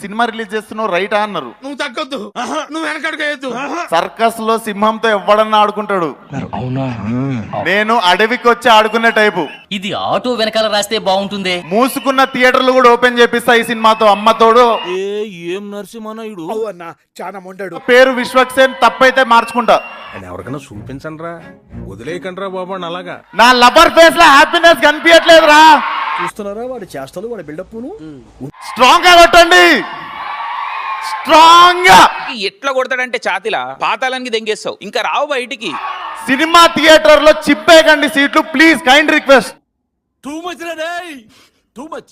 Cinema release చేస్తున్నావు రైటా అన్నారు. నువ్వు తగ్గొద్దు, నువ్వు వెనకడుగు. సర్కస్ లో సింహంతో ఎవడన్నా ఆడుకుంటాడు, నేను అడవికి వచ్చి ఆడుకునే టైపు. ఇది ఆటో వెనకాల రాస్తే బాగుంటుంది. మూసుకున్న థియేటర్లు కూడా ఓపెన్ చేపిస్తా ఈ సినిమాతో. అమ్మతోడు ఏం నరసింహనాయుడు అన్న చాలా మొండాడు. పేరు విశ్వక్సేన్, తప్పైతే మార్చుకుంటా. ఎవరికైనా చూపించండి రా, వదిలేయకండి రా బాబు. అలాగా నా లవర్ ఫేస్ లో హ్యాపీనెస్ కనిపించట్లేదురా. చూస్తున్నారా వాడి చేష్టలు, వాడి బిల్డప్. స్ట్రాంగ్ గా కొట్టండి, స్ట్రాంగ్ గా. ఎట్లా కొడతాడంటే ఛాతిలా పాతాళానికి దెంగేస్తావు, ఇంకా రావు బయటికి. సినిమా థియేటర్ లో చిప్పేకండి సీట్లు please, kind request. Too much ray, too much.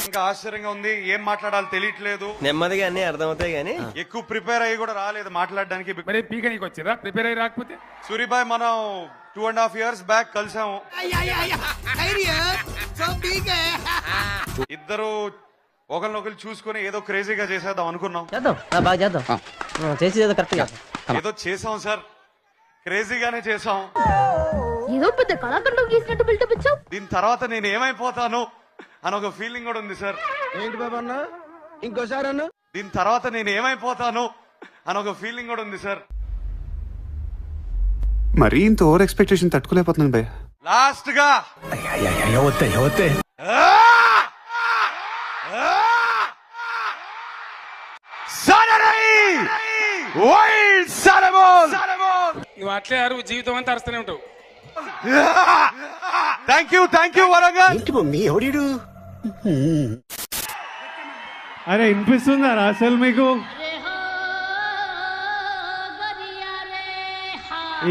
ఇంకా ఆశ్చర్యంగా ఉంది, ఏం మాట్లాడాలో తెలియట్లేదు. నెమ్మదిగా అన్ని అర్థమవుతాయి కానీ ఎక్కువ ప్రిపేర్ అయ్యి కూడా రాలేదు మాట్లాడడానికి. మరి పీకనీకి వచ్చిరా, ప్రిపేర్ అయ్యి రాకపోతే. సూరిబాయ్ మనం 2.5 years బ్యాక్ కలిసాము. ఇద్దరు ఒకరినొకరు చూసుకుని ఏదో క్రేజీగా చేసేద్దాం అనుకున్నాం. ఏదో చేసాం సార్, క్రేజీగానే చేసాం. ఏదో పెద్ద కళాఖండం గీసినట్టు బిల్డప్ ఇచ్చావు. దీని తర్వాత నేను ఏమైపోతాను అని ఒక ఫీలింగ్ కూడా ఉంది సార్. ఏంటి బాబా అన్న, ఇంకోసారి అన్న. దీని తర్వాత నేను ఏమైపోతాను అని ఒక ఫీలింగ్ కూడా ఉంది సార్. మరీ ఇంత ఓవర్ ఎక్స్పెక్టేషన్ తట్టుకోలేకపోతున్నాను భయ్య. లాస్ట్ గా నువ్వు అట్లే అరువు, జీవితం అంతా అరుస్తూనే ఉంటావు. Thank you Warangal. ఏంటి మమ్మీ ఎవడీడు? అరే వినిపిస్తుందా అసలు మీకు?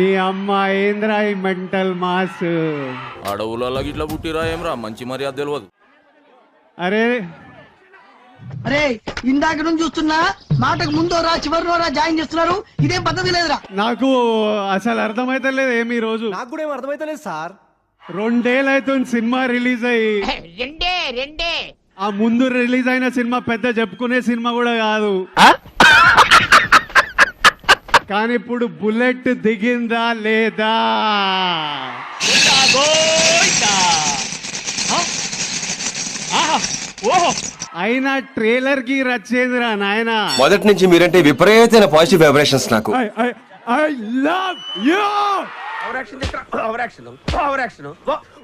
ఈ అమ్మ ఏంద్రా ఈ మెంటల్ మాస్. అడవులలో ఇట్లా పుట్టిరా ఏమరా, మంచి మర్యాద తెలియదు. అరే అరే ఇందాక నుంచి చూస్తున్నా, మాటకు ముందో రా చివరిలో రా జాయిన్ చేస్తున్నారు. ఇదేం పద్ధతి లేదురా. నాకు అసలు అర్థమైతలేదు ఏమి ఈ రోజు. నాకు కూడా ఏం అర్థమైతలేదు సార్. 2 ఏళ్ళు అవుతుంది సినిమా రిలీజ్ అయ్యి. రెండే ఆ ముందు రిలీజ్ అయిన సినిమా పెద్ద చెప్పుకునే సినిమా కూడా కాదు. కానీ ఇప్పుడు బుల్లెట్ దిగిందా లేదా? అయినా ట్రైలర్ కి రచ్చేందిరా నాయన. మొదటి నుంచి మీరంటే విపరీతమైన పాజిటివ్ వైబ్రేషన్స్ నాకు. I love you.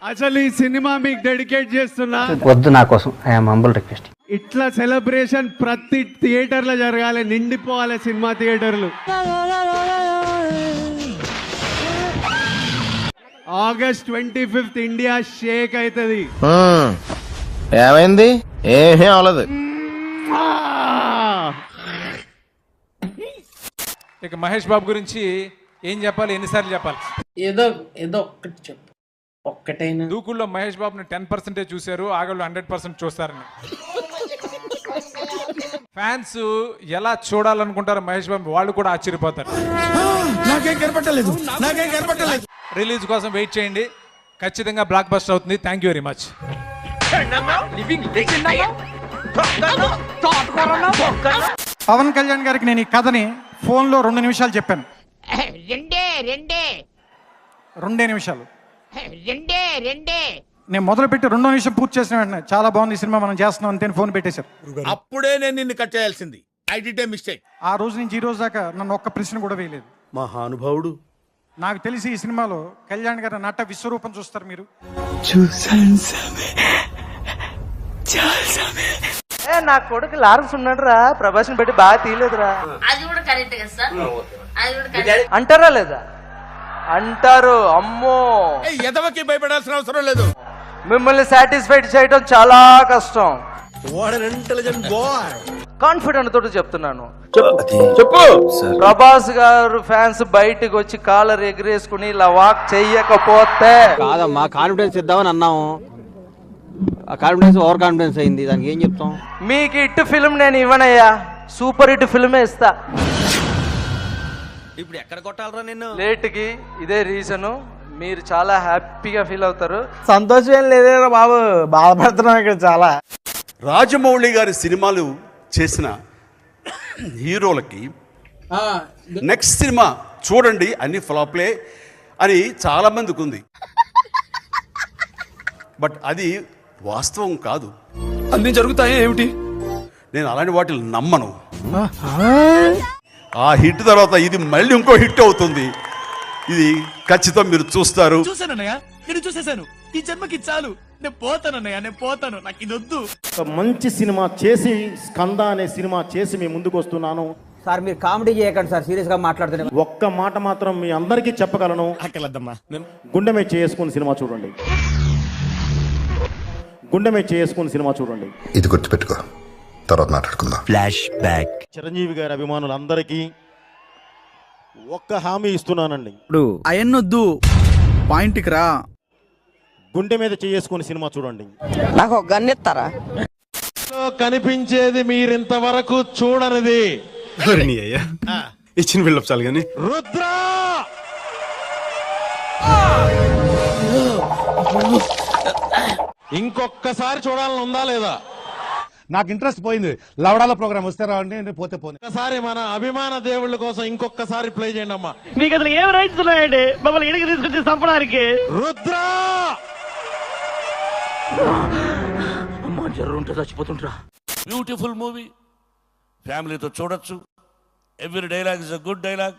అసలు ఈ సినిమా మీకు డెడికేట్ చేస్తున్నా. వద్దు నా కోసం, ఐఎమ్ హంబుల్ రిక్వెస్ట్. ఇట్లా సెలబ్రేషన్ ప్రతి థియేటర్ లో జరగాలి, నిండిపోవాలి సినిమా థియేటర్లు. August 25th ఇండియా షేక్ అవుతుంది. ఏమైంది? ఏమీ అవలేదు. ఇక మహేష్ బాబు గురించి ఏం చెప్పాలి, ఎన్నిసార్లు చెప్పాలి? ఏదో ఒక్కటి చెప్పు, ఒక్కటైనా. దూకుల్లో మహేష్ బాబుని 10% చూశారు, ఆగళ్ళు 100% చూస్తారని. ఫ్యాన్స్ ఎలా చూడాలనుకుంటారో మహేష్ బాబు, వాళ్ళు కూడా ఆశ్చర్యపోతారు. నాకేం కనపట్టలేదు. రిలీజ్ కోసం వెయిట్ చేయండి, ఖచ్చితంగా బ్లాక్ బస్టర్ అవుతుంది. Thank you very much. Pawan Kalyan గారికి నేను ఈ కథని ఫోన్ లో 2 నిమిషాలు చెప్పాను. రెండే నిమిషాలు నేను మొదలు పెట్టి 2వ నిమిషం పూర్తి చేసిన వెంటనే చాలా బాగుంది ఈ సినిమా, మనం చేస్తున్నాం అంతే ఫోన్ పెట్టేశారు. అప్పుడే నేను నిన్ను కట్ చేయాల్సింది. I did a mistake. ఆ రోజు నుంచి ఈ రోజు దాకా నన్ను ఒక్క ప్రశ్న కూడా వేయలేదు. మహానుభావుడు. నాకు తెలిసి ఈ సినిమాలో కళ్యాణ్ గారి నట విశ్వరూపం చూస్తారు మీరు. నా కొడుకు లారెన్స్ ఉన్నాడు రా, ప్రభాస్ పెట్టి బాగా తీయలేదురా. అది కూడా కరెక్ట్ కదా సార్, అది కూడా కరెక్ట్. అంటారా లేదా? అంటారు. అమ్మో, ఎదవకి భయపడాల్సిన అవసరం లేదు. మిమ్మల్ని సాటిస్ఫైడ్ చేయడం చాలా కష్టం. కాన్ఫిడెంట్ తోటి చెప్తున్నాను. చెప్పు. ప్రభాస్ గారు ఫ్యాన్స్ బయటకు వచ్చి కాలర్ ఎగిరేసుకుని ఇలా వాక్ చెయ్యకపోతే కాదమ్మా, కాన్ఫిడెన్స్ ఇద్దామని అన్నాము, ఆ కాన్ఫిడెన్స్ ఓవర్ కాన్ఫిడెన్స్ అయింది. దానికి ఏం చెప్తాం? మీకు హిట్ ఫిల్మ్ నేను ఇవ్వనయ్యా, సూపర్ హిట్ ఫిల్మే ఇస్తా. ఇప్పుడు ఎక్కడ కొట్టాలరా నిన్ను? లేట్ కి ఇదే రీజను. మీరు చాలా హ్యాపీగా ఫీల్ అవుతారు. సంతోషం ఏం లేదేరా బాబు, బాధపడుతున్నాం ఇక్కడ చాలా. రాజమౌళి గారి సినిమాలు చేసిన హీరోలకి నెక్స్ట్ సినిమా చూడండి అన్ని ఫ్లాప్లే అని చాలా మందికి ఉంది. బట్ అది వాస్తవం కాదు. అన్ని జరుగుతాయి ఏమిటి? నేను అలాంటి వాటిని నమ్మను. ఆ హిట్ తర్వాత ఇది మళ్ళీ ఇంకో హిట్ అవుతుంది. ఇది ఖచ్చితంగా మీరు చూస్తారు. చూసానన్నయ్య, నేను చూసేశాను. ఈ జన్మకి చాలు, నేను పోతానన్నయ్య, నేను పోతాను, నాకు ఇది వద్దు. మంచి సినిమా చేసి స్కంద అనే సినిమా చేసి మీ ముందుకు వస్తున్నాను సార్. మీరు కామెడీ చేయకండి సార్, సీరియస్ గా మాట్లాడుతున్నారు. ఒక్క మాట మాత్రం మీ అందరికీ చెప్పగలను, గుండె మీద చేసుకుని సినిమా చూడండి. గుండె మీద చేసుకుని సినిమా చూడండి. ఇది గుర్తుపెట్టుకో, తర్వాత మాట్లాడుకుందాం. Flash back. చిరంజీవి గారి అభిమానులందరికీ ఒక్క హామీ ఇస్తున్నానండి. ఇప్పుడు అయన్నొద్దు, పాయింట్కి రా. గుండె మీద చేసుకుని సినిమా చూడండి. నాకు ఒక గన్ ఇస్తారా? కనిపించేది మీరింతవరకు చూడనిది. ఇచ్చిన బిల్డప్ చాలు కానీ రుద్ర ఇంకొక్కసారి చూడాలని ఉందా లేదా? నాకు ఇంట్రెస్ట్ పోయింది. లవడాల ప్రోగ్రామ్ వస్తే రావండి, పోతే పోనీ. ఒక్కసారి మన అభిమాన దేవుళ్ళ కోసం ఇంకొకసారి ప్లే చేయండి అమ్మా. మీకు అసలు ఏం రైట్స్ ఉన్నాయండి మమ్మల్ని ఇడికి తీసుకొచ్చి చంపడానికి? రుద్ర అమ్మా, జర్రుంటే చచ్చిపోతుంటా. బ్యూటిఫుల్ మూవీ, ఫ్యామిలీతో చూడొచ్చు. Every dialogue is a good dialogue.